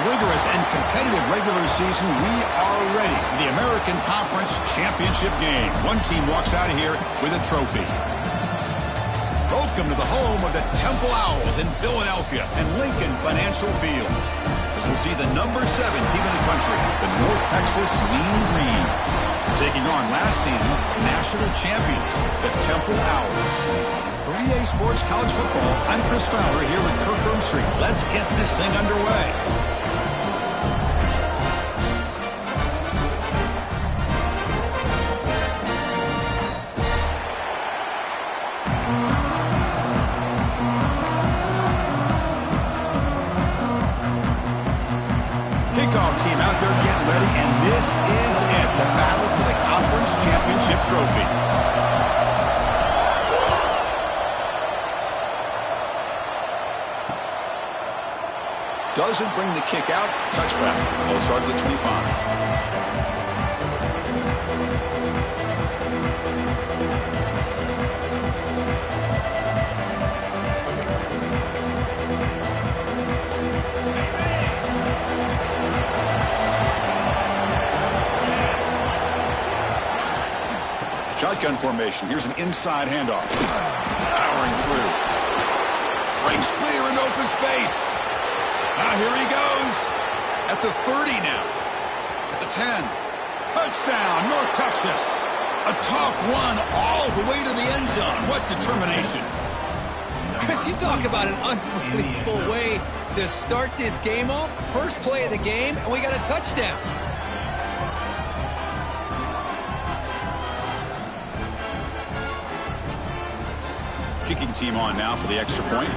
rigorous and competitive regular season, we are ready for the American Conference Championship game. One team walks out of here with a trophy. Welcome to the home of the Temple Owls in Philadelphia and Lincoln Financial Field, as we'll see the #7 team in the country, the North Texas Mean Green, taking on last season's national champions, the Temple Owls. For EA Sports College Football, I'm Chris Fowler here with Kirk Street. Let's get this thing underway. Kickoff team out there getting ready, and this is it, the battle for the conference championship trophy. Doesn't bring the kick out. Touchback. They'll start at the 25. Shotgun formation. Here's an inside handoff. Powering through. Breaks clear in open space. Now here he goes. At the 30 now. At the 10. Touchdown, North Texas. A tough run all the way to the end zone. What determination. Chris, you talk about an unbelievable way to start this game off. First play of the game, and we got a touchdown. Kicking team on now for the extra point.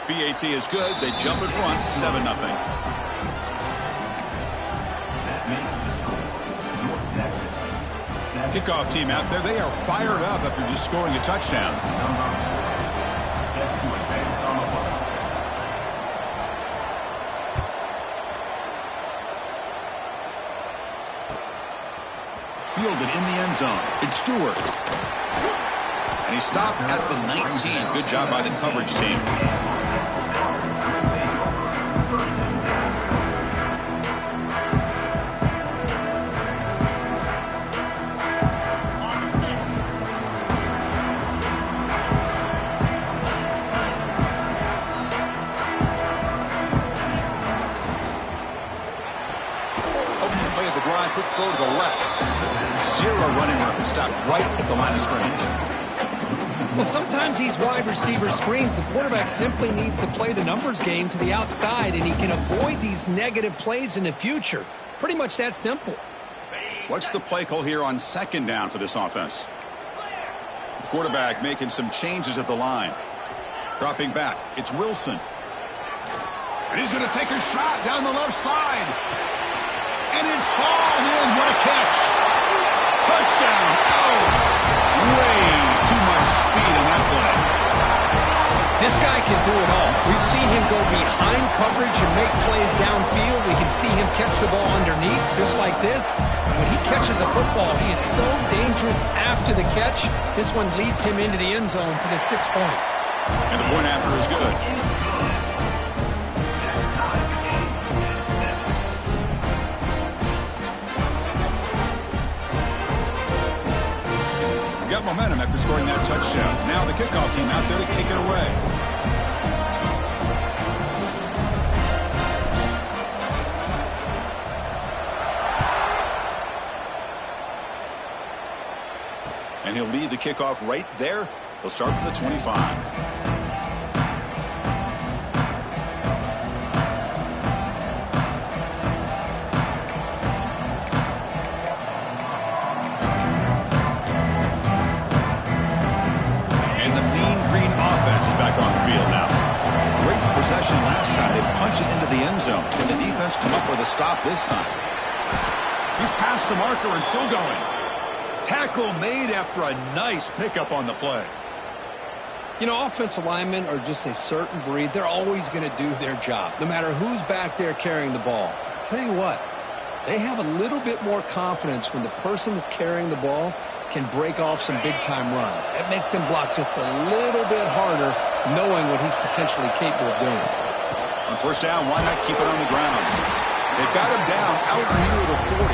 BAT is good. They jump in front, 7-0. Kickoff team out there. They are fired up after just scoring a touchdown. Fielded in the end zone. It's Stewart. And he stopped at the 19. Good job by the coverage team. Opening play of the drive. Quick throw to the left. Zero running room. Stopped right at the line of scrimmage. Well, sometimes these wide receiver screens, the quarterback simply needs to play the numbers game to the outside, and he can avoid these negative plays in the future. Pretty much that simple. What's the play call here on second down for this offense? The quarterback making some changes at the line. Dropping back. It's Wilson. And he's going to take a shot down the left side. And it's hauled in. What a catch. Touchdown. Owls. Way too much speed in that play. This guy can do it all. We've seen him go behind coverage and make plays downfield. We can see him catch the ball underneath just like this. And when he catches a football, he is so dangerous after the catch. This one leads him into the end zone for the 6 points. And the point after is good. Got momentum after scoring that touchdown. Now the kickoff team out there to kick it away. And he'll lead the kickoff right there. He'll start from the 25. Last time they punch it into the end zone. Can the defense come up with a stop this time? He's past the marker and still going. Tackle made after a nice pickup on the play. You know, offensive linemen are just a certain breed. They're always going to do their job, no matter who's back there carrying the ball. I'll tell you what, they have a little bit more confidence when the person that's carrying the ball can break off some big-time runs. That makes him block just a little bit harder, knowing what he's potentially capable of doing. On first down, why not keep it on the ground? They've got him down out near the 40.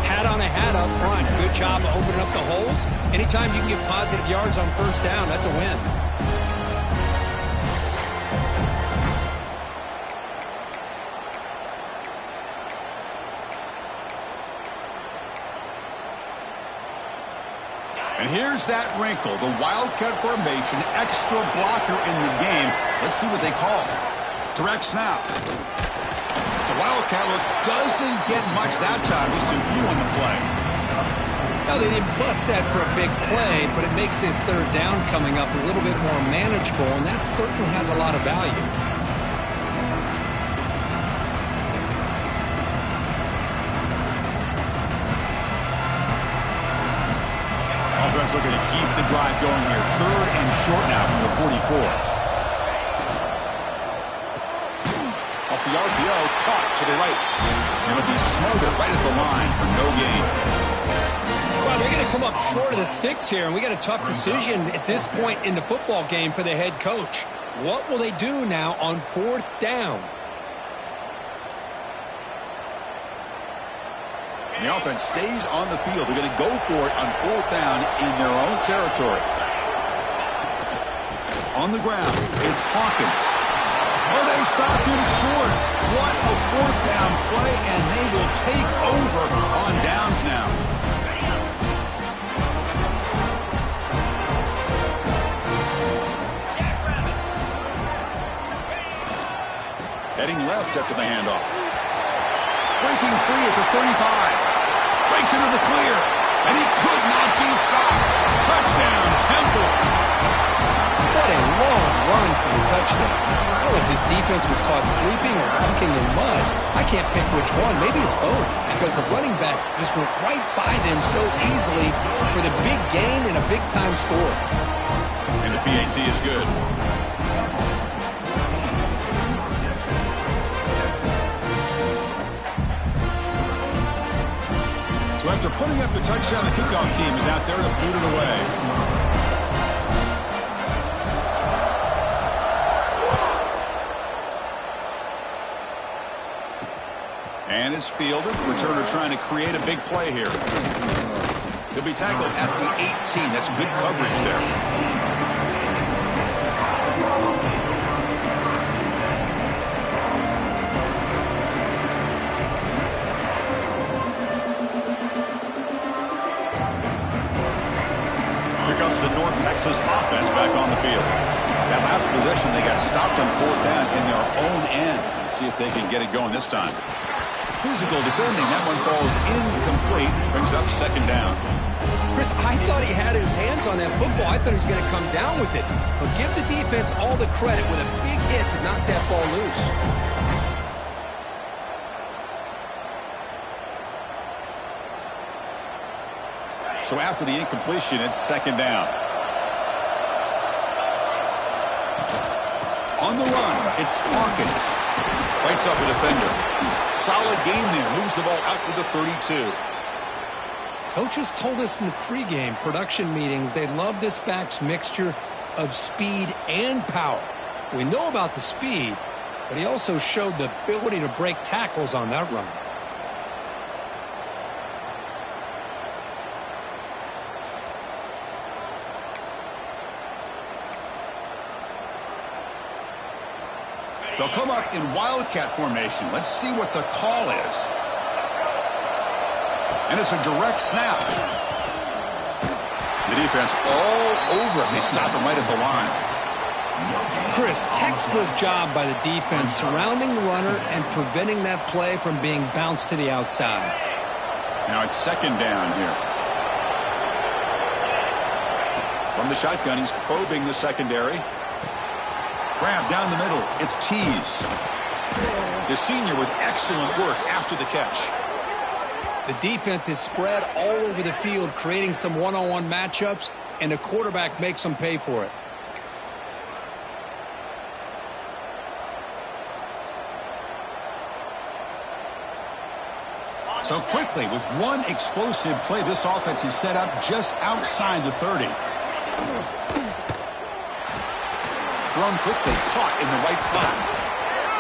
Hat on a hat up front. Good job of opening up the holes. Anytime you can get positive yards on first down, that's a win. And here's that wrinkle, the Wildcat formation, extra blocker in the game. Let's see what they call. Direct snap. The Wildcat look doesn't get much that time. Just a few on the play. Now, they didn't bust that for a big play, but it makes this third down coming up a little bit more manageable, and that certainly has a lot of value. Offense looking to keep the drive going here. Third and short now from the 44. Off the RPO, caught to the right. And it'll be smothered right at the line for no gain. Well, they're going to come up short of the sticks here, and we got a tough decision at this point in the football game for the head coach. What will they do now on fourth down? The offense stays on the field. They're going to go for it on fourth down in their own territory. On the ground, it's Hawkins. Oh, they stopped him short. What a fourth down play, and they will take over on downs now. Heading left after the handoff. Breaking free at the 35. Breaks into the clear. And he could not be stopped. Touchdown, Temple. What a long run for the touchdown. I don't know if his defense was caught sleeping or walking in mud. I can't pick which one. Maybe it's both, because the running back just went right by them so easily for the big gain and a big-time score. And the PAT is good. So after putting up the touchdown, the kickoff team is out there to boot it away. And it's fielded. Returner trying to create a big play here. He'll be tackled at the 18. That's good coverage there. Comes the North Texas offense back on the field. That last possession, they got stopped on fourth down in their own end. Let's see if they can get it going this time. Physical defending. That one falls incomplete. Brings up second down. Chris, I thought he had his hands on that football. I thought he was going to come down with it. But give the defense all the credit with a big hit to knock that ball loose. So after the incompletion, it's second down. On the run, it's Hawkins. Fights off a defender. Solid gain there. Moves the ball out to the 32. Coaches told us in the pregame production meetings they love this back's mixture of speed and power. We know about the speed, but he also showed the ability to break tackles on that run. They'll come up in Wildcat formation. Let's see what the call is. And it's a direct snap. The defense all over him. They stop him right at the line. Chris, textbook job by the defense surrounding the runner and preventing that play from being bounced to the outside. Now it's second down here. From the shotgun, he's probing the secondary. Grab down the middle. It's Tease. The senior with excellent work after the catch. The defense is spread all over the field, creating some one-on-one matchups, and the quarterback makes them pay for it. So quickly, with one explosive play, this offense is set up just outside the 30. Thrown quickly, caught in the right flat.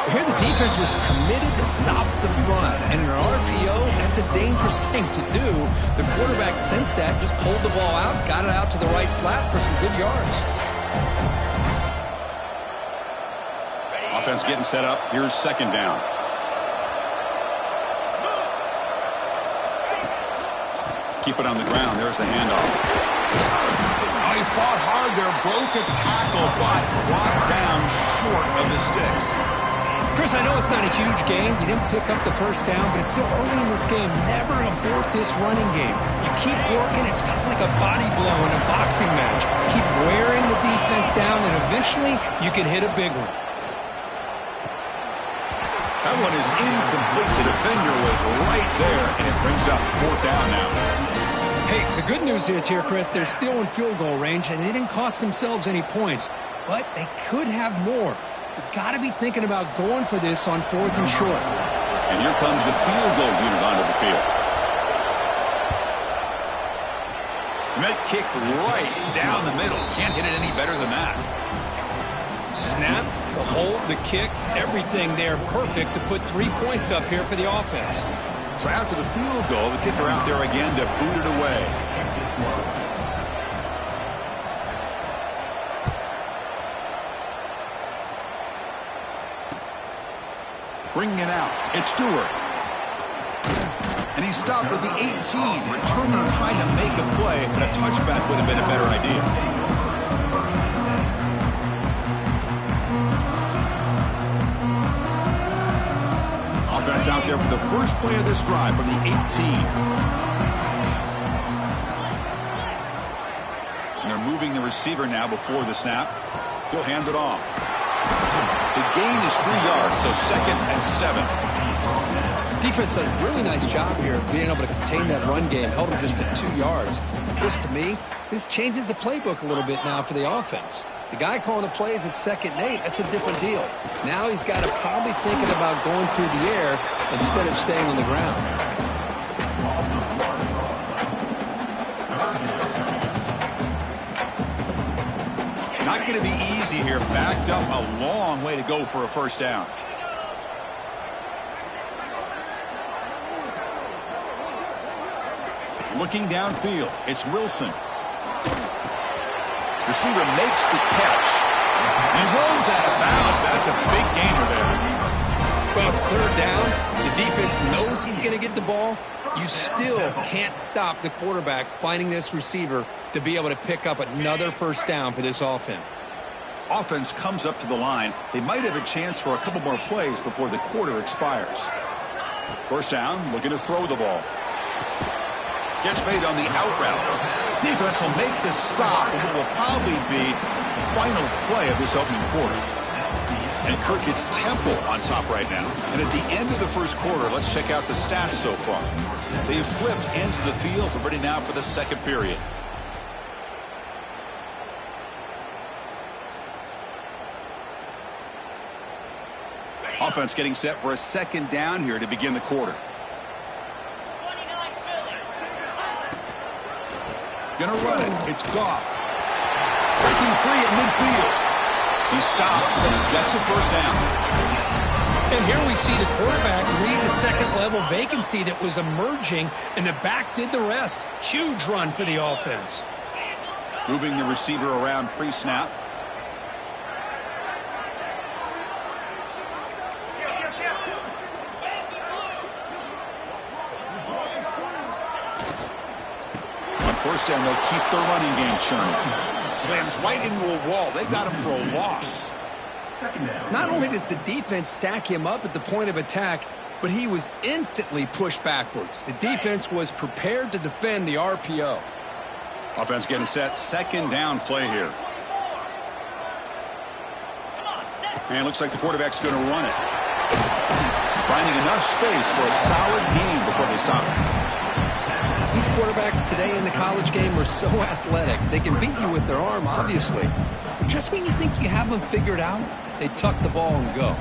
Here the defense was committed to stop the run, and in an RPO, that's a dangerous thing to do. The quarterback sensed that, just pulled the ball out, got it out to the right flat for some good yards. Offense getting set up. Here's second down. Keep it on the ground. There's the handoff. He fought hard there, broke a tackle, but brought down short of the sticks. Chris, I know it's not a huge gain. You didn't pick up the first down, but it's still early in this game. Never abort this running game. You keep working. It's kind of like a body blow in a boxing match. Keep wearing the defense down, and eventually you can hit a big one. That one is incomplete. The defender was right there, and it brings up fourth down now. Hey, the good news is here, Chris, they're still in field goal range, and they didn't cost themselves any points, but they could have more. You got to be thinking about going for this on fourth and short. And here comes the field goal unit onto the field. Met kick right down the middle. Can't hit it any better than that. Snap, the hold, the kick, everything there perfect to put 3 points up here for the offense. So after the field goal, the kicker out there again to boot it away. Bringing it out. It's Stewart. And he stopped at the 18. Returner trying to make a play, but a touchback would have been a better idea. Offense out there for the first play of this drive from the 18. And they're moving the receiver now before the snap. He'll hand it off. The gain is 3 yards, so 2nd and 7. Defense does a really nice job here of being able to contain that run game, held it just at 2 yards. This, to me, this changes the playbook a little bit now for the offense. The guy calling the plays at 2nd and 8, that's a different deal. Now he's got to probably thinking about going through the air instead of staying on the ground. Not going to be easy here. Backed up a long way to go for a first down. Looking downfield, it's Wilson. Receiver makes the catch. And rolls out of bounds. That's a big gainer there. Well, it's third down. The defense knows he's going to get the ball. You still can't stop the quarterback finding this receiver to be able to pick up another first down for this offense. Offense comes up to the line. They might have a chance for a couple more plays before the quarter expires. First down, looking to throw the ball. Catch made on the out route. Defense will make the stop on what will probably be the final play of this opening quarter. And Kirk gets tempo on top right now. And at the end of the first quarter, let's check out the stats so far. They've flipped into the field and ready now for the second period. Offense getting set for a second down here to begin the quarter. Gonna run it. It's Goff. Breaking free at midfield. He stopped. That's a first down. And here we see the quarterback read the second-level vacancy that was emerging, and the back did the rest. Huge run for the offense. Moving the receiver around pre-snap. First down, they'll keep their running game churning. Slams right into a wall. They've got him for a loss. Not only does the defense stack him up at the point of attack, but he was instantly pushed backwards. The defense was prepared to defend the RPO. Offense getting set. Second down play here. And it looks like the quarterback's going to run it. Finding enough space for a solid gain before they stop it. These quarterbacks today in the college game are so athletic. They can beat you with their arm, obviously. Just when you think you have them figured out, they tuck the ball and go.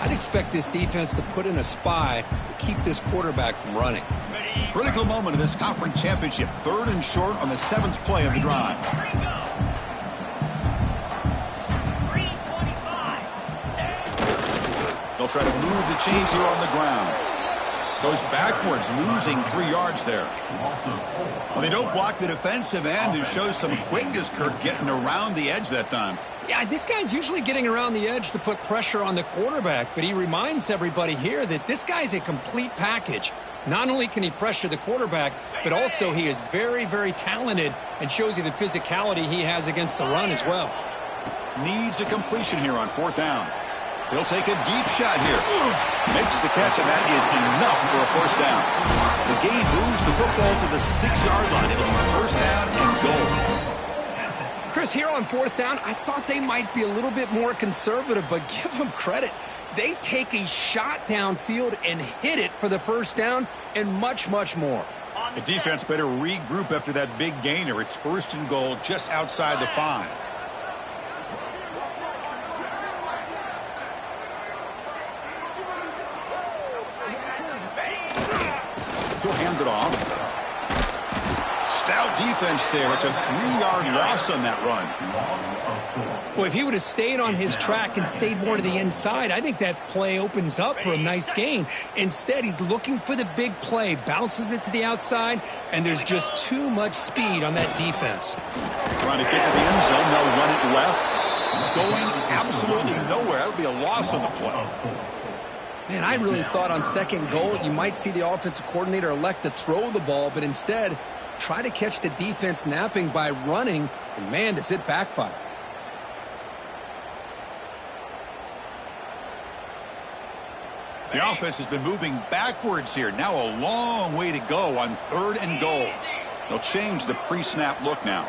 I'd expect this defense to put in a spy to keep this quarterback from running. Critical moment of this conference championship. 3rd and short on the 7th play of the drive. They'll try to move the chains here on the ground. Goes backwards, losing 3 yards there. Well, they don't block the defensive end and shows some quickness, Kirk, getting around the edge that time. Yeah, this guy's usually getting around the edge to put pressure on the quarterback, but he reminds everybody here that this guy's a complete package. Not only can he pressure the quarterback, but also he is very, very talented and shows you the physicality he has against the run as well. Needs a completion here on 4th down. He'll take a deep shot here. Makes the catch, and that is enough for a 1st down. The game moves the football to the 6-yard line. It'll be 1st down and goal. Chris, here on 4th down, I thought they might be a little bit more conservative, but give them credit. They take a shot downfield and hit it for the 1st down and much, much more. The defense better regroup after that big gainer. It's 1st and goal just outside the 5. He'll hand it off. Stout defense there. It's a 3-yard loss on that run. Well, if he would have stayed on his track and stayed more to the inside, I think that play opens up for a nice gain. Instead, he's looking for the big play, bounces it to the outside, and there's just too much speed on that defense. Trying to get to the end zone. They'll run it left. Going absolutely nowhere. That'll be a loss on the play. Man, I really thought on 2nd goal you might see the offensive coordinator elect to throw the ball, but instead try to catch the defense napping by running, and man, does it backfire. The offense has been moving backwards here. Now a long way to go on 3rd and goal. They'll change the pre-snap look now.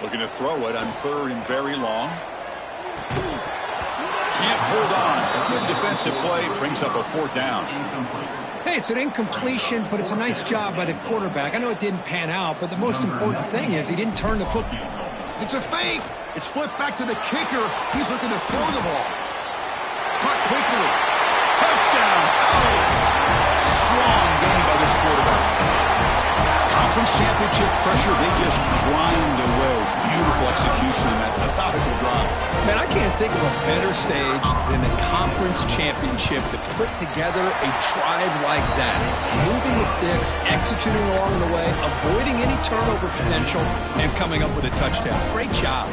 Looking to throw it on 3rd and very long. Can't hold on. Good defensive play brings up a 4th down. Hey, it's an incompletion, but it's a nice job by the quarterback. I know it didn't pan out, but the most important thing is he didn't turn the football. It's a fake. It's flipped back to the kicker. He's looking to throw the ball. Caught quickly. Touchdown. Oh, strong game by this quarterback. Conference championship pressure, they just grind away. Beautiful execution in that methodical drive. Man, I can't think of a better stage than the conference championship to put together a drive like that. Moving the sticks, executing along the way, avoiding any turnover potential, and coming up with a touchdown. Great job.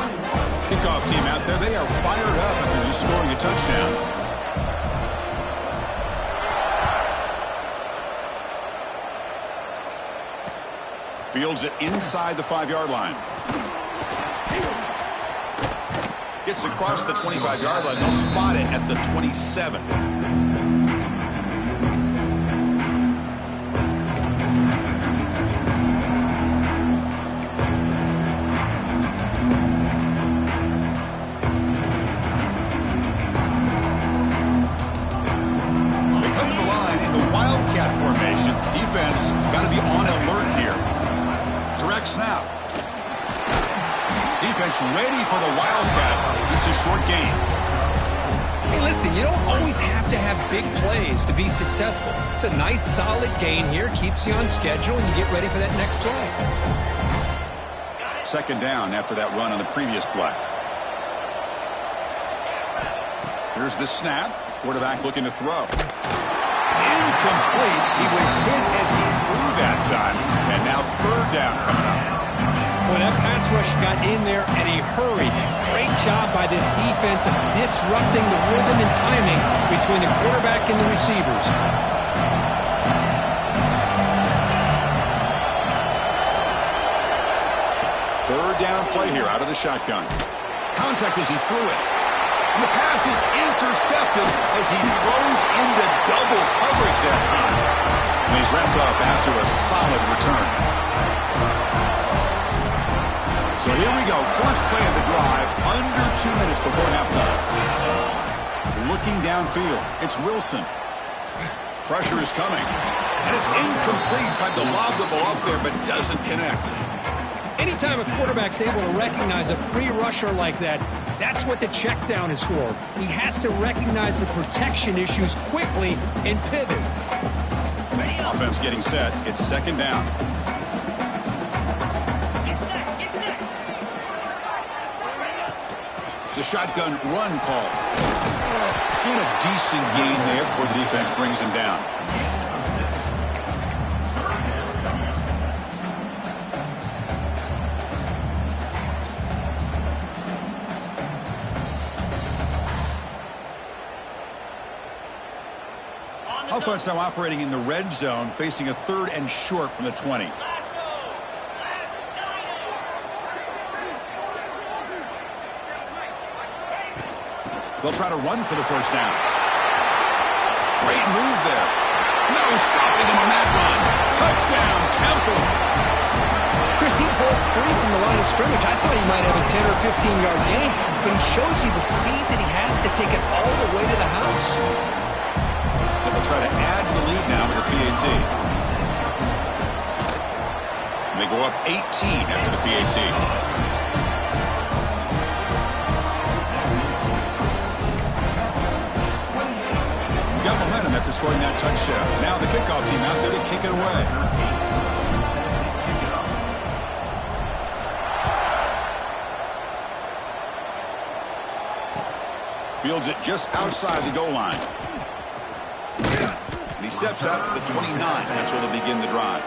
Kickoff team out there, they are fired up after just scoring a touchdown. Fields it inside the 5-yard line. Gets across the 25-yard line. They'll spot it at the 27. They come to the line in the Wildcat formation. Defense got to be on alert here. Direct snap. Defense ready for the Wildcat. This is a short game. Hey, listen, you don't always have to have big plays to be successful. It's a nice, solid gain here. Keeps you on schedule, and you get ready for that next play. 2nd down after that run on the previous play. Here's the snap. Quarterback looking to throw. Incomplete. He was hit as he threw that time. And now 3rd down coming up. Well, that pass rush got in there in a hurry. Great job by this defense of disrupting the rhythm and timing between the quarterback and the receivers. 3rd down play here out of the shotgun. Contact as he threw it. And the pass is intercepted as he throws into double coverage that time. And he's wrapped up after a solid return. So here we go. First play of the drive, under 2 minutes before halftime. Looking downfield, it's Wilson. Pressure is coming. And it's incomplete. Tried to lob the ball up there, but doesn't connect. Anytime a quarterback's able to recognize a free rusher like that, That's what the check down is for. He has to recognize the protection issues quickly and pivot. Offense getting set. It's second down. It's a shotgun run call. And a decent gain there before the defense brings him down. Offense now operating in the red zone, facing a 3rd and short from the 20. They'll try to run for the first down. Great move there. No stopping him on that run. Touchdown, Temple. Chris, he broke free from the line of scrimmage. I thought he might have a 10 or 15-yard gain, but he shows you the speed that he has to take it all the way to the house. They'll try to add to the lead now with the PAT. And they go up 18 after the PAT. Got momentum after scoring that touchdown. Now the kickoff team out there to kick it away. Fields it just outside the goal line. And he steps out to the 29. That's where they'll begin the drive.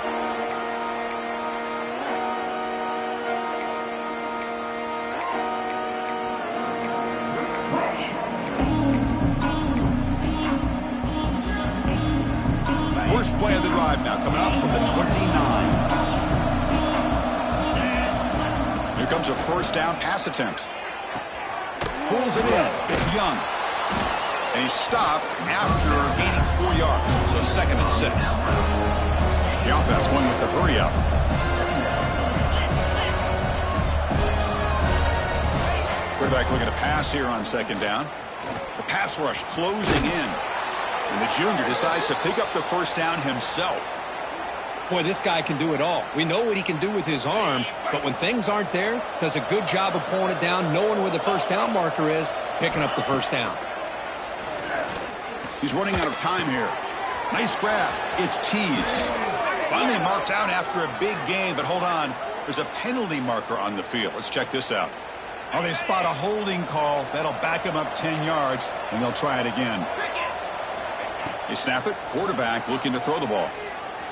First play of the drive now, coming up from the 29. Here comes a first down pass attempt. Pulls it in. It's Young. And he's stopped after gaining 4 yards. So 2nd and 6. The offense going with the hurry up. Quarterback looking to pass here on 2nd down. The pass rush closing in. And the junior decides to pick up the first down himself. Boy, this guy can do it all. We know what he can do with his arm, but when things aren't there, does a good job of pulling it down, knowing where the first down marker is, picking up the first down. He's running out of time here. Nice grab. It's Tees. Finally marked out after a big gain, but hold on. There's a penalty marker on the field. Let's check this out. Oh, they spot a holding call. That'll back him up 10 yards, and they'll try it again. They snap it. Quarterback looking to throw the ball.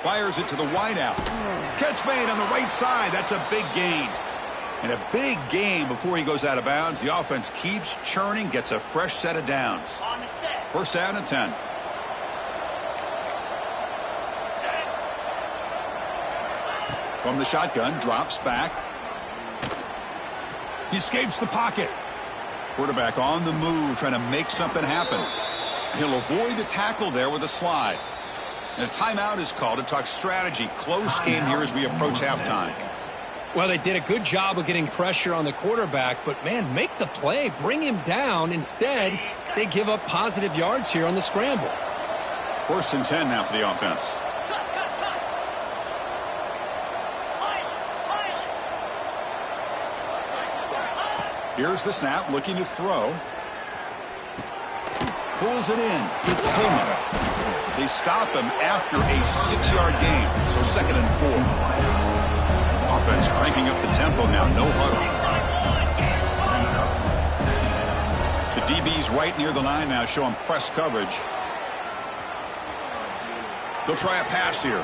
Fires it to the wideout. Catch made on the right side. That's a big gain. And a big gain before he goes out of bounds. The offense keeps churning, gets a fresh set of downs. First down and 10. From the shotgun, drops back. He escapes the pocket. Quarterback on the move, trying to make something happen. He'll avoid the tackle there with a slide. And a timeout is called to talk strategy. Close game here as we approach halftime. Well, they did a good job of getting pressure on the quarterback, but, man, make the play. Bring him down. Instead, they give up positive yards here on the scramble. 1st and 10 now for the offense. Here's the snap, looking to throw. Pulls it in. It's Tillman. They stop him after a 6-yard gain, so 2nd and 4. Offense cranking up the tempo now, no huddle. The DB's right near the line now, showing press coverage. They'll try a pass here.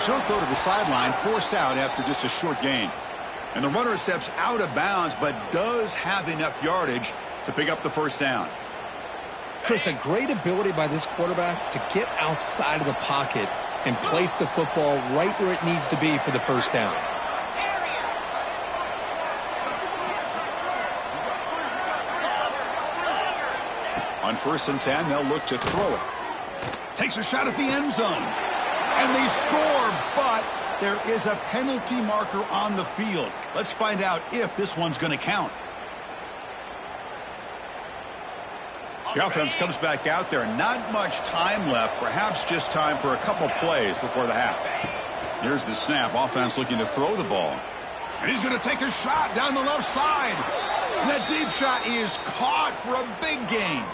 Short throw to the sideline, forced out after just a short gain. And the runner steps out of bounds, but does have enough yardage to pick up the first down. Chris, a great ability by this quarterback to get outside of the pocket and place the football right where it needs to be for the first down. On 1st and 10, they'll look to throw it. Takes a shot at the end zone. And they score, but there is a penalty marker on the field. Let's find out if this one's going to count. The offense comes back out there. Not much time left. Perhaps just time for a couple plays before the half. Here's the snap. Offense looking to throw the ball. And he's going to take a shot down the left side. That deep shot is caught for a big gain.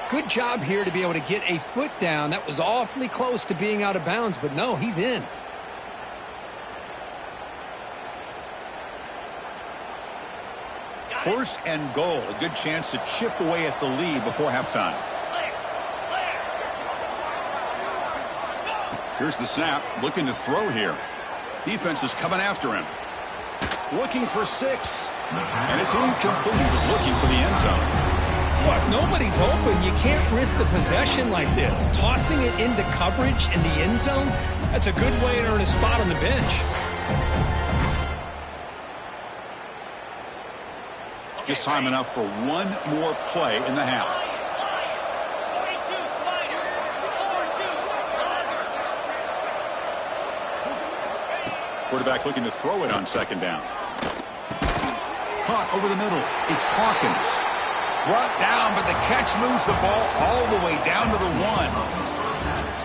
Good job here to be able to get a foot down. That was awfully close to being out of bounds, but no, he's in. First and goal. A good chance to chip away at the lead before halftime. Here's the snap. Looking to throw here. Defense is coming after him. Looking for 6. And it's incomplete. He was looking for the end zone. Well, if nobody's open, you can't risk the possession like this. Tossing it into coverage in the end zone, that's a good way to earn a spot on the bench. Just time enough for one more play in the half. Quarterback looking to throw it on second down. Caught over the middle. It's Hawkins. Brought down, but the catch moves the ball all the way down to the 1.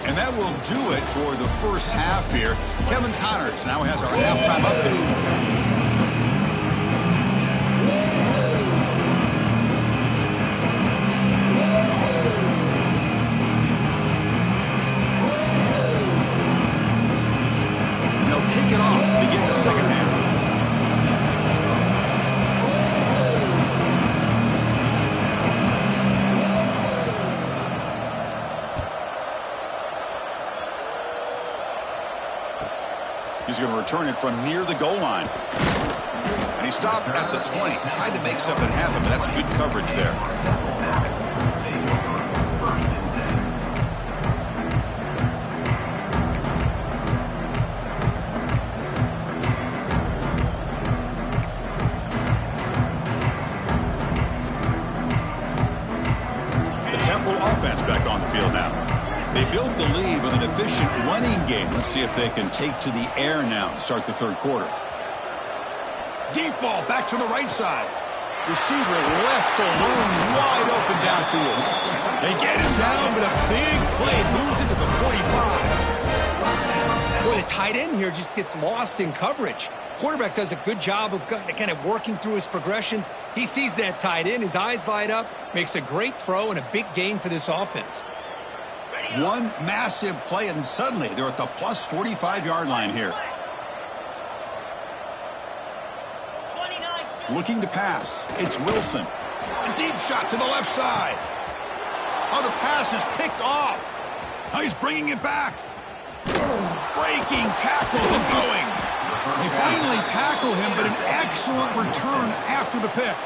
And that will do it for the first half here. Kevin Connors now has our halftime update. Kick it off to begin the second half. He's going to return it from near the goal line. And he stopped at the 20. Tried to make something happen, but that's good coverage there. Back on the field now. They built the lead with an efficient running game. Let's see if they can take to the air now to start the third quarter. Deep ball back to the right side. Receiver left alone, wide open downfield. They get him down, but a big play moves into the 45. Boy, the tight end here just gets lost in coverage. Quarterback does a good job of kind of working through his progressions. He sees that tight end, his eyes light up, makes a great throw and a big gain for this offense. One massive play, and suddenly they're at the plus 45-yard line here. Looking to pass. It's Wilson. A deep shot to the left side. Oh, the pass is picked off. Oh, he's bringing it back. Breaking tackles and going. They finally tackle him, but an excellent return after the pick.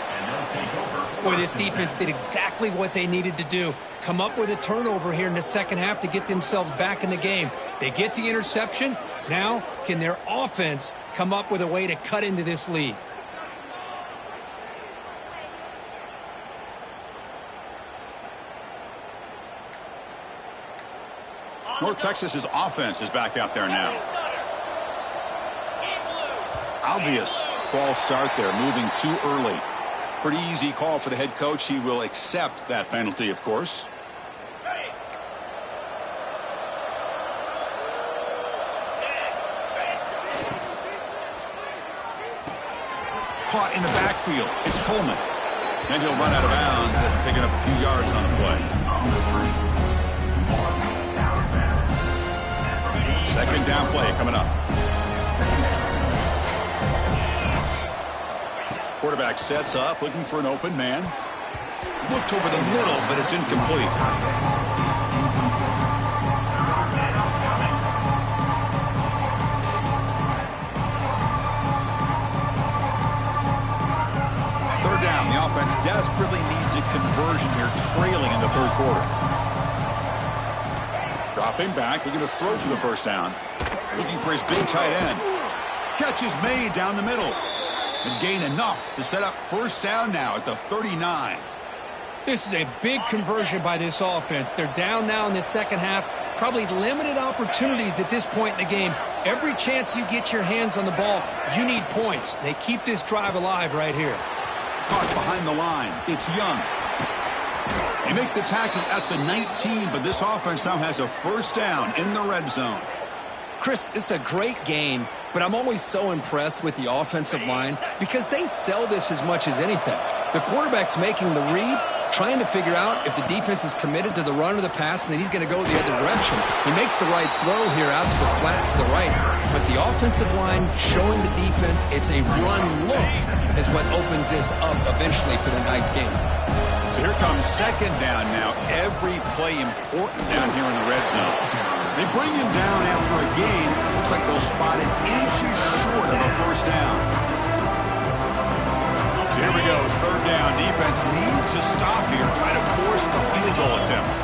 Boy, this defense did exactly what they needed to do. Come up with a turnover here in the second half to get themselves back in the game. They get the interception. Now, can their offense come up with a way to cut into this lead? North Texas's offense is back out there now. Obvious false start there, moving too early. Pretty easy call for the head coach. He will accept that penalty, of course. Caught in the backfield. It's Coleman. And he'll run out of bounds after picking up a few yards on the play. Second down play coming up. Quarterback sets up, looking for an open man. Looked over the middle, but it's incomplete. Third down, the offense desperately needs a conversion here, trailing in the third quarter. Dropping back, looking to throw for the first down. Looking for his big tight end. Catch is made down the middle. And gain enough to set up first down now at the 39. This is a big conversion by this offense. They're down now in the second half. Probably limited opportunities at this point in the game. Every chance you get your hands on the ball, you need points. They keep this drive alive right here. Caught behind the line. It's Young. They make the tackle at the 19, but this offense now has a first down in the red zone. Chris, this is a great game. but I'm always so impressed with the offensive line because they sell this as much as anything. The quarterback's making the read, trying to figure out if the defense is committed to the run or the pass, and then he's going to go the other direction. He makes the right throw here out to the flat to the right, but the offensive line showing the defense it's a run look is what opens this up eventually for the nice game. So here comes second down now. Every play important down here in the red zone. They bring him down after a gain. Looks like they'll spot it inches short of a first down. So here we go, third down. Defense needs a stop here. Try to force a field goal attempt.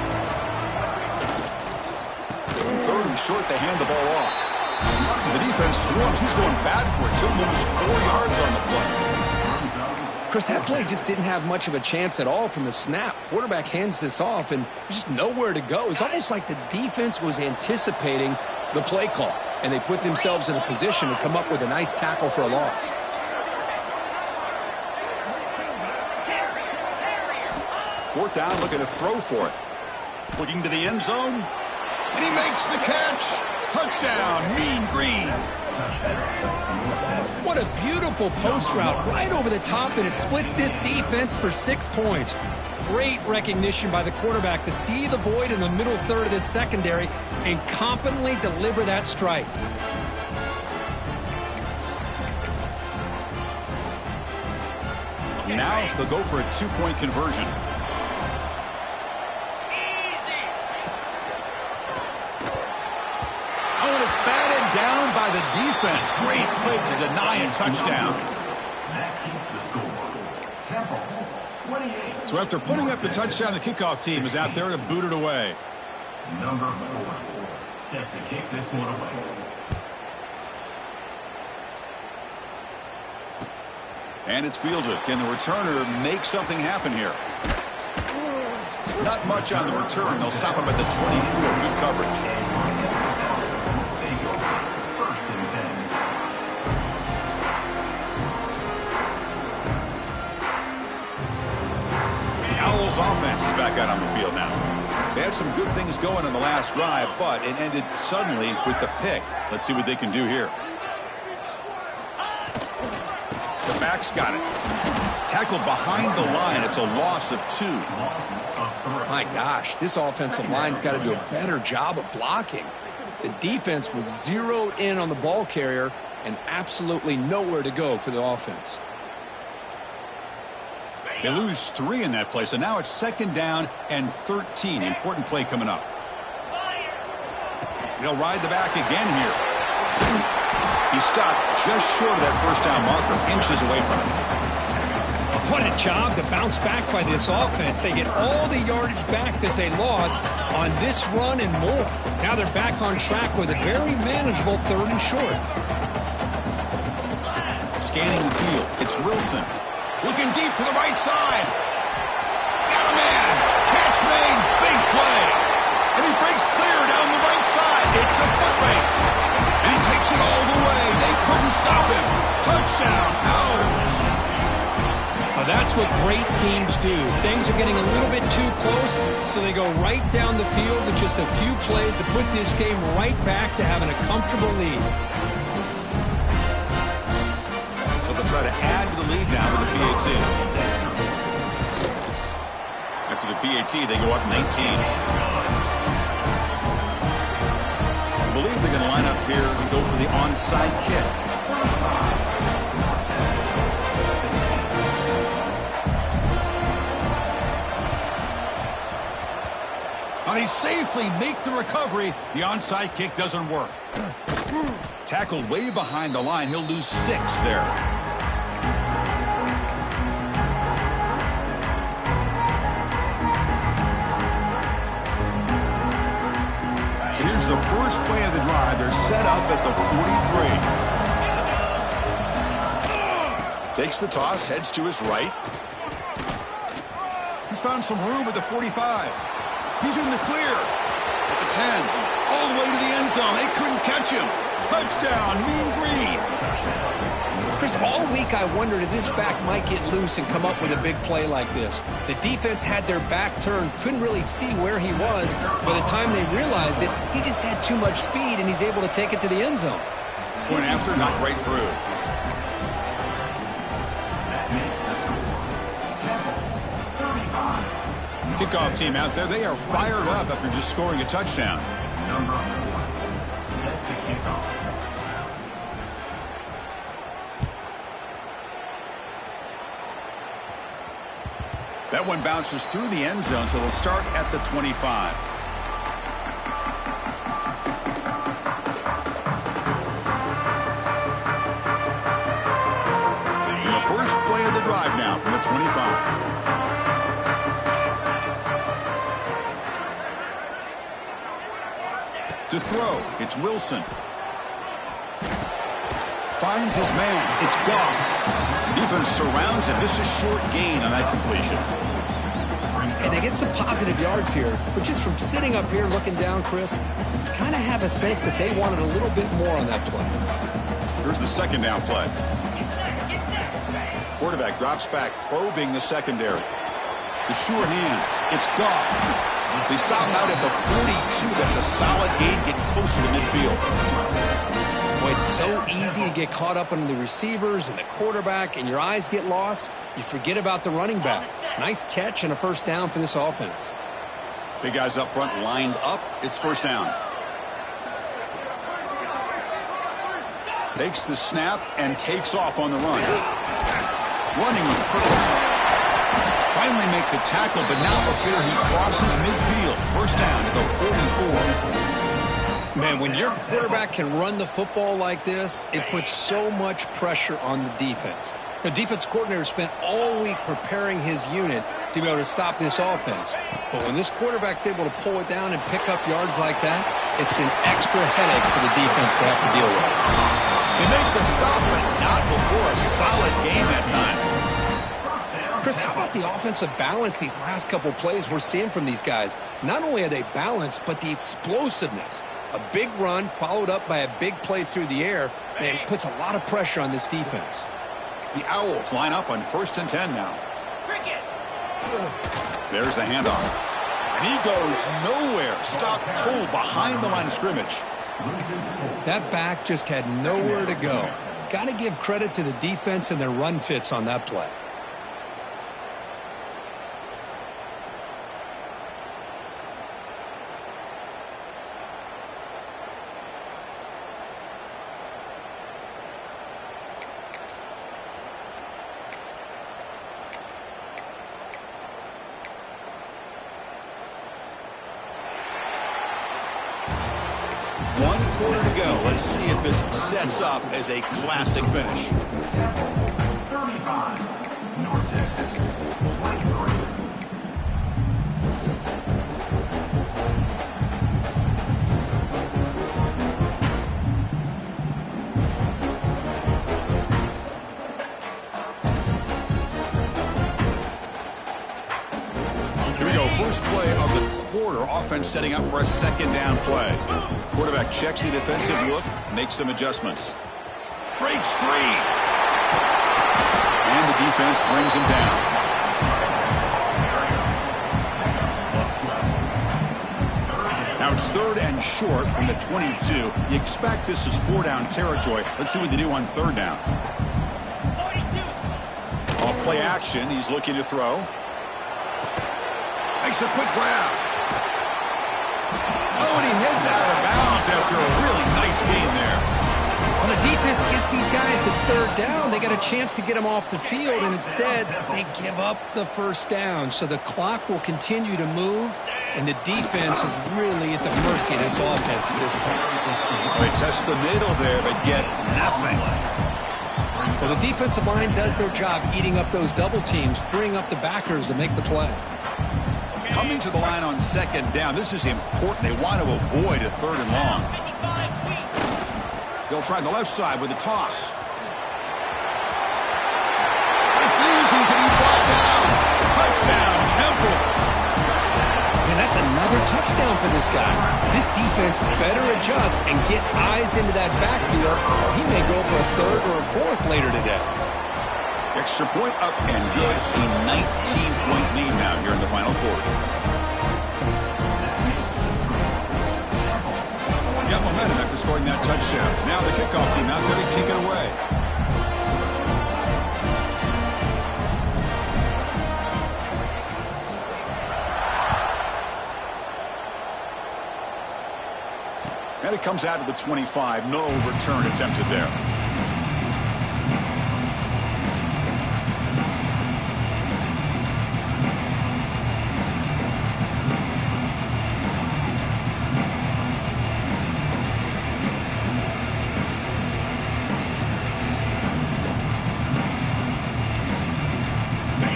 Third and short, they hand the ball off. The defense swarms. He's going backwards. He'll lose 4 yards on the play. Chris, that play just didn't have much of a chance at all from the snap. Quarterback hands this off, and there's just nowhere to go. It's almost like the defense was anticipating the play call, and they put themselves in a position to come up with a nice tackle for a loss. Fourth down, looking to throw for it. Looking to the end zone, and he makes the catch. Touchdown, Mean Green. What a beautiful post route right over the top, and it splits this defense for 6 points. Great recognition by the quarterback to see the void in the middle third of this secondary and confidently deliver that strike. Now they'll go for a 2-point conversion. Oh, and it's batted down by the defense. Great play to deny a touchdown. So after putting up the touchdown, the kickoff team is out there to boot it away. Number 4 set to kick this one away. And it's fielded. Can the returner make something happen here? Not much on the return. They'll stop him at the 24. Good coverage. Offense is back out on the field now. They had some good things going on the last drive, but it ended suddenly with the pick. Let's see what they can do here. The back's got it. Tackled behind the line. It's a loss of 2. My gosh, this offensive line's got to do a better job of blocking. The defense was zeroed in on the ball carrier and absolutely nowhere to go for the offense. They lose 3 in that play, so now it's second down and 13. Important play coming up. He'll ride the back again here. He stopped just short of that first down marker, inches away from it. What a job to bounce back by this offense. They get all the yardage back that they lost on this run and more. Now they're back on track with a very manageable third and short. Scanning the field, it's Wilson. Looking deep to the right side. Got a man. Catch made. Big play. And he breaks clear down the right side. It's a foot race. And he takes it all the way. They couldn't stop him. Touchdown. Owls. Well, that's what great teams do. Things are getting a little bit too close, so they go right down the field with just a few plays to put this game right back to having a comfortable lead. Try to add to the lead now with the PAT. After the PAT, they go up 19. I believe they're going to line up here and go for the onside kick. Now they safely make the recovery. The onside kick doesn't work. Tackled way behind the line. He'll lose 6 there. Here's the first play of the drive. They're set up at the 43. Takes the toss, heads to his right. He's found some room at the 45. He's in the clear. At the 10. All the way to the end zone. They couldn't catch him. Touchdown, Mean Green. Chris, all week I wondered if this back might get loose and come up with a big play like this. The defense had their back turned, couldn't really see where he was. By the time they realized it, he just had too much speed, and he's able to take it to the end zone. Point after, knocked right through. That makes the score 35. Kickoff team out there, they are fired up after just scoring a touchdown. Number 4, set to kick off. That one bounces through the end zone, so they'll start at the 25. And the first play of the drive now from the 25. To throw, it's Wilson. Finds his man, it's Goff. Defense surrounds him, just a short gain on that completion. And they get some positive yards here, but just from sitting up here looking down, Chris, you kind of have a sense that they wanted a little bit more on that play. Here's the second down play. Quarterback drops back, probing the secondary. The sure hands, it's Goff. They stop him out at the 42. That's a solid gain, getting closer to midfield. Boy, it's so easy to get caught up on the receivers and the quarterback, and your eyes get lost. You forget about the running back. Nice catch and a first down for this offense. Big guys up front lined up. It's first down. Takes the snap and takes off on the run. Running with purpose. Finally make the tackle, but not before he crosses midfield. First down to the 44. Man, when your quarterback can run the football like this, it puts so much pressure on the defense. The defense coordinator spent all week preparing his unit to be able to stop this offense. But when this quarterback's able to pull it down and pick up yards like that, it's an extra headache for the defense to have to deal with. They make the stop, but not before a solid game that time. Chris, how about the offensive balance these last couple plays we're seeing from these guys? Not only are they balanced, but the explosiveness. A big run followed up by a big play through the air, and puts a lot of pressure on this defense. The Owls line up on 1st and 10 now. There's the handoff. And he goes nowhere. Stop cold behind the line of scrimmage. That back just had nowhere to go. Got to give credit to the defense and their run fits on that play. One quarter to go. Let's see if this sets up as a classic finish. 35, North Texas, 23. Here we go. First play of the quarter. Offense setting up for a second down play. Quarterback checks the defensive look, makes some adjustments. Breaks free. And the defense brings him down. Now it's 3rd and short from the 22. You expect this is 4-down territory. Let's see what they do on 3rd down. Off play action. He's looking to throw. Makes a quick grab. Oh, and he heads out of bounds after a really nice game there. Well, the defense gets these guys to 3rd down. They got a chance to get them off the field, and instead they give up the first down. So the clock will continue to move, and the defense is really at the mercy of this offense at this point. They test the middle there, but get nothing. Well, the defensive line does their job eating up those double teams, freeing up the backers to make the play. Coming to the line on 2nd down. This is important. They want to avoid a 3rd and long. They'll try the left side with a toss. Refusing to be brought down. Touchdown, Temple. And that's another touchdown for this guy. This defense better adjust and get eyes into that backfield, or he may go for a 3rd or a 4th later today. Extra point up and good. A 19-point lead now here in the final quarter. Got momentum at after scoring that touchdown. Now the kickoff team out there to kick it away. And it comes out to the 25. No return attempted there.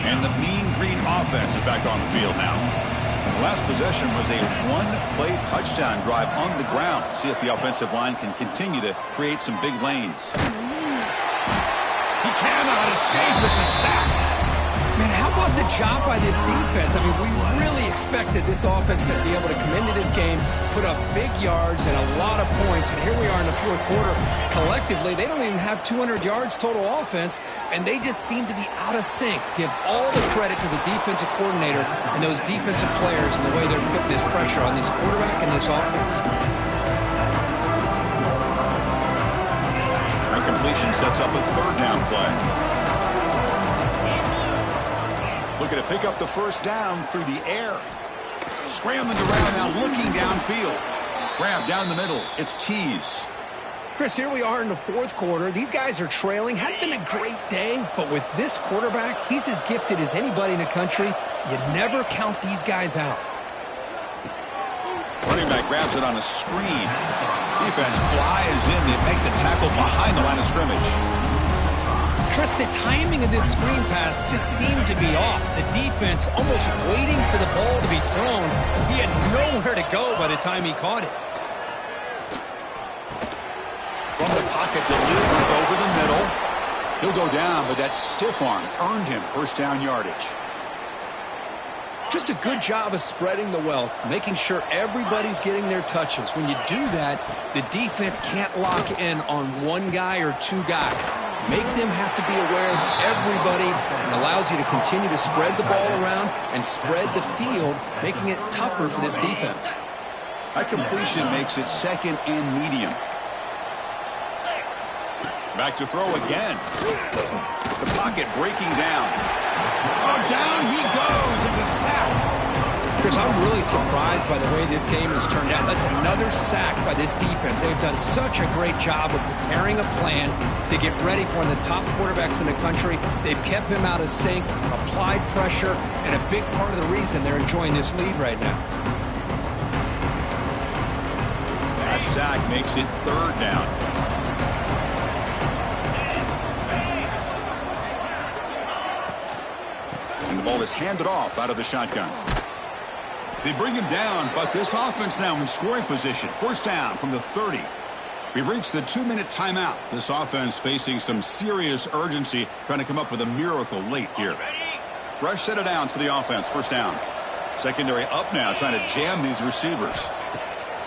And the mean green offense is back on the field now. The last possession was a one-play touchdown drive on the ground. See if the offensive line can continue to create some big lanes. He cannot escape. It's a sack. Man, how about the job by this defense? I mean, we really expected this offense to be able to come into this game, put up big yards and a lot of points. And here we are in the fourth quarter. Collectively, they don't even have 200 yards total offense, and they just seem to be out of sync. Give all the credit to the defensive coordinator and those defensive players and the way they're putting this pressure on this quarterback and this offense. That completion sets up a third down play. Looking to pick up the first down through the air. Scrambling around now, looking downfield. Grab down the middle. It's Tease. Chris, here we are in the fourth quarter. These guys are trailing. Hadn't been a great day, but with this quarterback, he's as gifted as anybody in the country. You never count these guys out. Running back grabs it on a screen. Defense flies in. They make the tackle behind the line of scrimmage. Chris, the timing of this screen pass just seemed to be off. The defense almost waiting for the ball to be thrown. He had nowhere to go by the time he caught it. From the pocket, delivers over the middle. He'll go down, but that stiff arm earned him first down yardage. Just a good job of spreading the wealth, making sure everybody's getting their touches. When you do that, the defense can't lock in on one guy or two guys. Make them have to be aware of everybody, and allows you to continue to spread the ball around and spread the field, making it tougher for this defense. That completion makes it second and medium. Back to throw again. The pocket breaking down. Oh, down he goes. It's a sack. Chris, I'm really surprised by the way this game has turned out. That's another sack by this defense. They've done such a great job of preparing a plan to get ready for one of the top quarterbacks in the country. They've kept him out of sync, applied pressure, and a big part of the reason they're enjoying this lead right now. That sack makes it third down. And the ball is handed off out of the shotgun. They bring him down, but this offense now in scoring position. First down from the 30. We've reached the 2-minute timeout. This offense facing some serious urgency, trying to come up with a miracle late here. Fresh set of downs for the offense. First down. Secondary up now, trying to jam these receivers.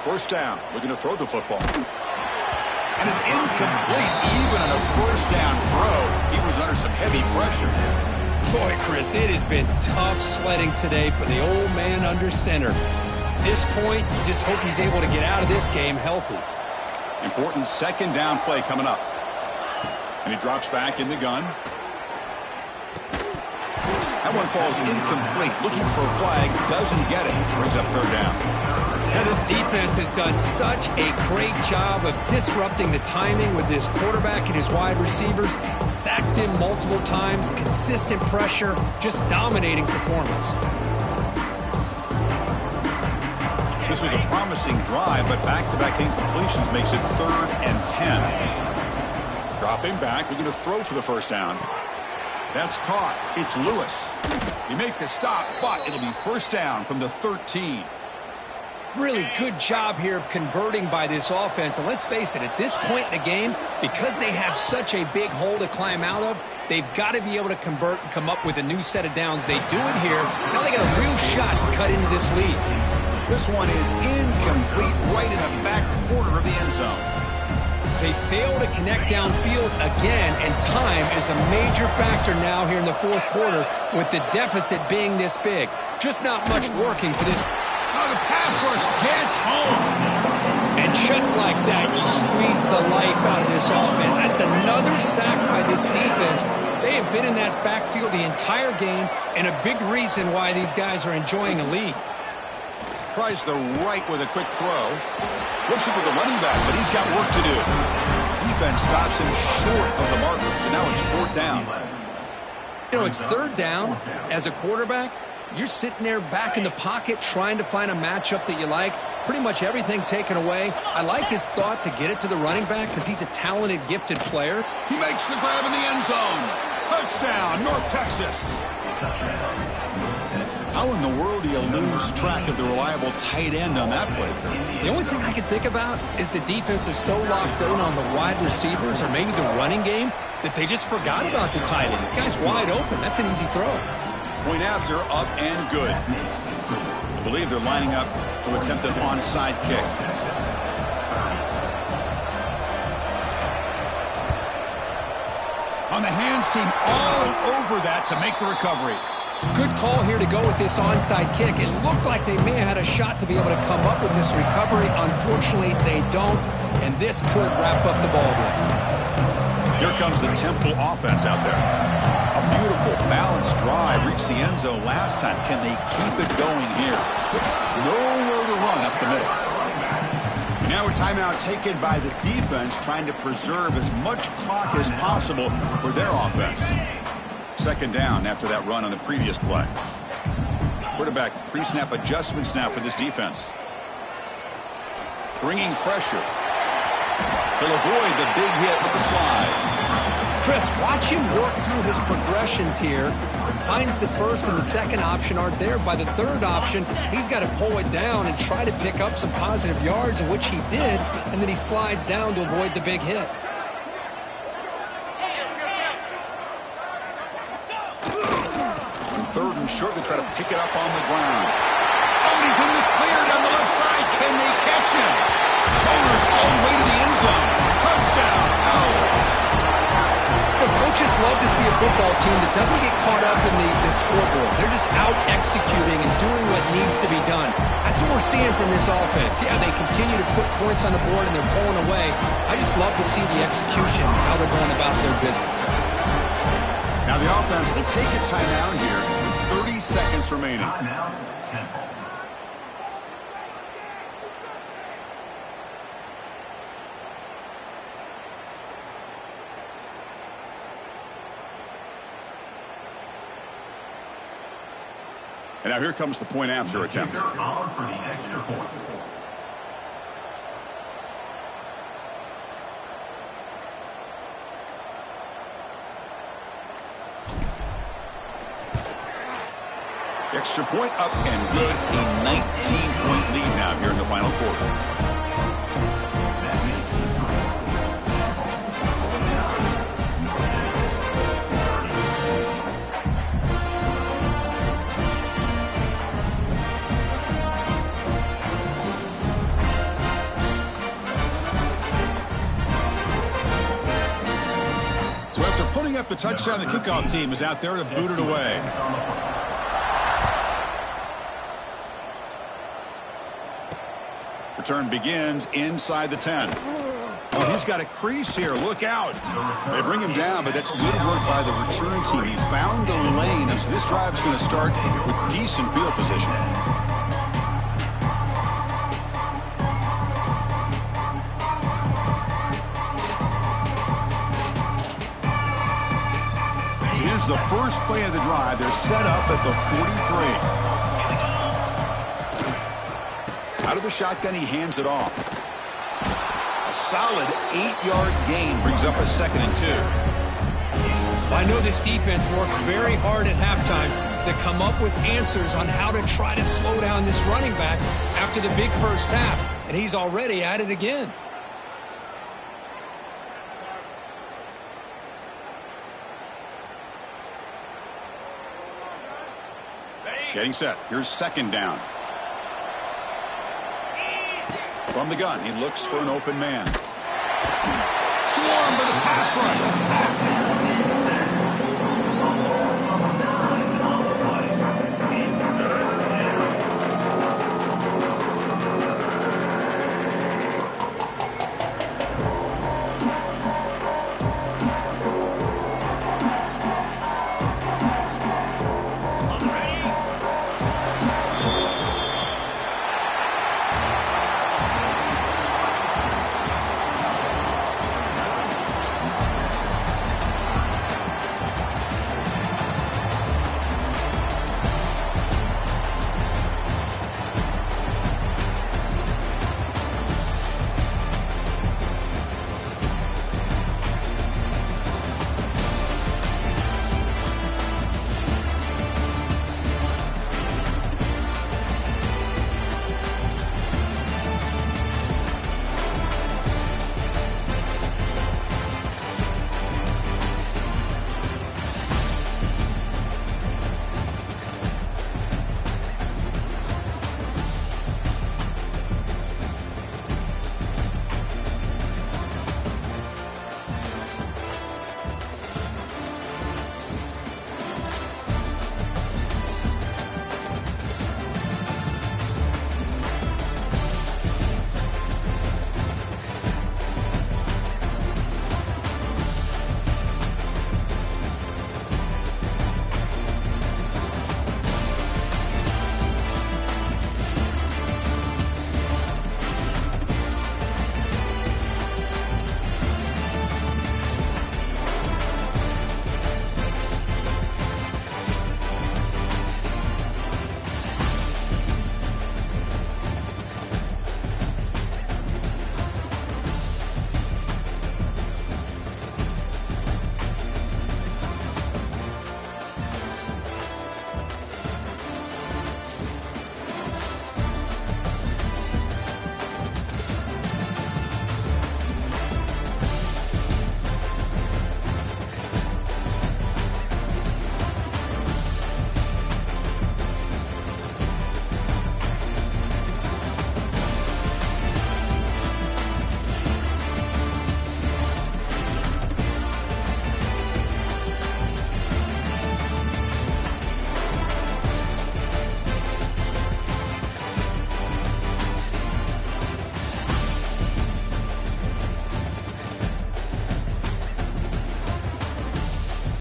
First down, looking to throw the football. And it's incomplete, even on a first down throw. He was under some heavy pressure. Boy, Chris, it has been tough sledding today for the old man under center. At this point, you just hope he's able to get out of this game healthy. Important second down play coming up. And he drops back in the gun. That one falls incomplete. Looking for a flag, doesn't get it. Brings up third down. Now, this defense has done such a great job of disrupting the timing with this quarterback and his wide receivers. Sacked him multiple times, consistent pressure, just dominating performance. This was a promising drive, but back-to-back incompletions makes it 3rd and 10. Dropping back, looking to throw for the first down. That's caught. It's Lewis. He make the stop, but it'll be first down from the 13. Really good job here of converting by this offense. And let's face it, at this point in the game, because they have such a big hole to climb out of, they've got to be able to convert and come up with a new set of downs. They do it here. Now they got a real shot to cut into this lead. This one is incomplete, right in the back corner of the end zone. They fail to connect downfield again, and time is a major factor now here in the fourth quarter with the deficit being this big. Just not much working for this. Oh, the pass rush gets home. And just like that, you squeeze the life out of this offense. That's another sack by this defense. They have been in that backfield the entire game, and a big reason why these guys are enjoying a lead. Tries the right with a quick throw. Flips it to the running back, but he's got work to do. Defense stops him short of the marker, so now it's 4th down. You know, it's 3rd down. As a quarterback, you're sitting there back in the pocket trying to find a matchup that you like. Pretty much everything taken away. I like his thought to get it to the running back because he's a talented, gifted player. He makes the grab in the end zone. Touchdown, North Texas. How in the world do you lose track of the reliable tight end on that play? The only thing I can think about is the defense is so locked in on the wide receivers or maybe the running game that they just forgot about the tight end. The guy's wide open. That's an easy throw. Point after, up and good. I believe they're lining up to attempt an onside kick. On the hands team, all over that to make the recovery. Good call here to go with this onside kick. It looked like they may have had a shot to be able to come up with this recovery. Unfortunately, they don't, and this could wrap up the ball game. Here comes the Temple offense out there. A beautiful, balanced drive reached the end zone last time. Can they keep it going here? Nowhere to run up the middle. And now a timeout taken by the defense, trying to preserve as much clock as possible for their offense. 2nd down after that run on the previous play. Quarterback pre-snap adjustments now for this defense. Bringing pressure. He'll avoid the big hit with the slide. Chris, watch him work through his progressions here. Finds the first and the second option aren't there. By the 3rd option, he's got to pull it down and try to pick up some positive yards, in which he did, and then he slides down to avoid the big hit. On 3rd and short, they try to pick it up on the ground. Oh, and he's in the clear down the left side. Can they catch him? Owners all the way to the end zone. Touchdown, Owls. Coaches love to see a football team that doesn't get caught up in the scoreboard. They're just out executing and doing what needs to be done. That's what we're seeing from this offense. Yeah, they continue to put points on the board and they're pulling away. I just love to see the execution, how they're going about their business. Now the offense will take a timeout here with 30 seconds remaining. And now here comes the point after attempt. Extra point up and good. A 19-point lead now here in the final quarter. Putting up the touchdown, the kickoff team is out there to boot it away. Return begins inside the 10. Oh, he's got a crease here. Look out. They bring him down, but that's good work by the return team. He found the lane, and so this drive's going to start with decent field position. Here's the first play of the drive. They're set up at the 43. Out of the shotgun, he hands it off. A solid 8-yard gain brings up a 2nd and 2. I know this defense worked very hard at halftime to come up with answers on how to try to slow down this running back after the big first half, and he's already at it again. Getting set. Here's 2nd down. From the gun, he looks for an open man. Swarmed by the pass rush. A sack.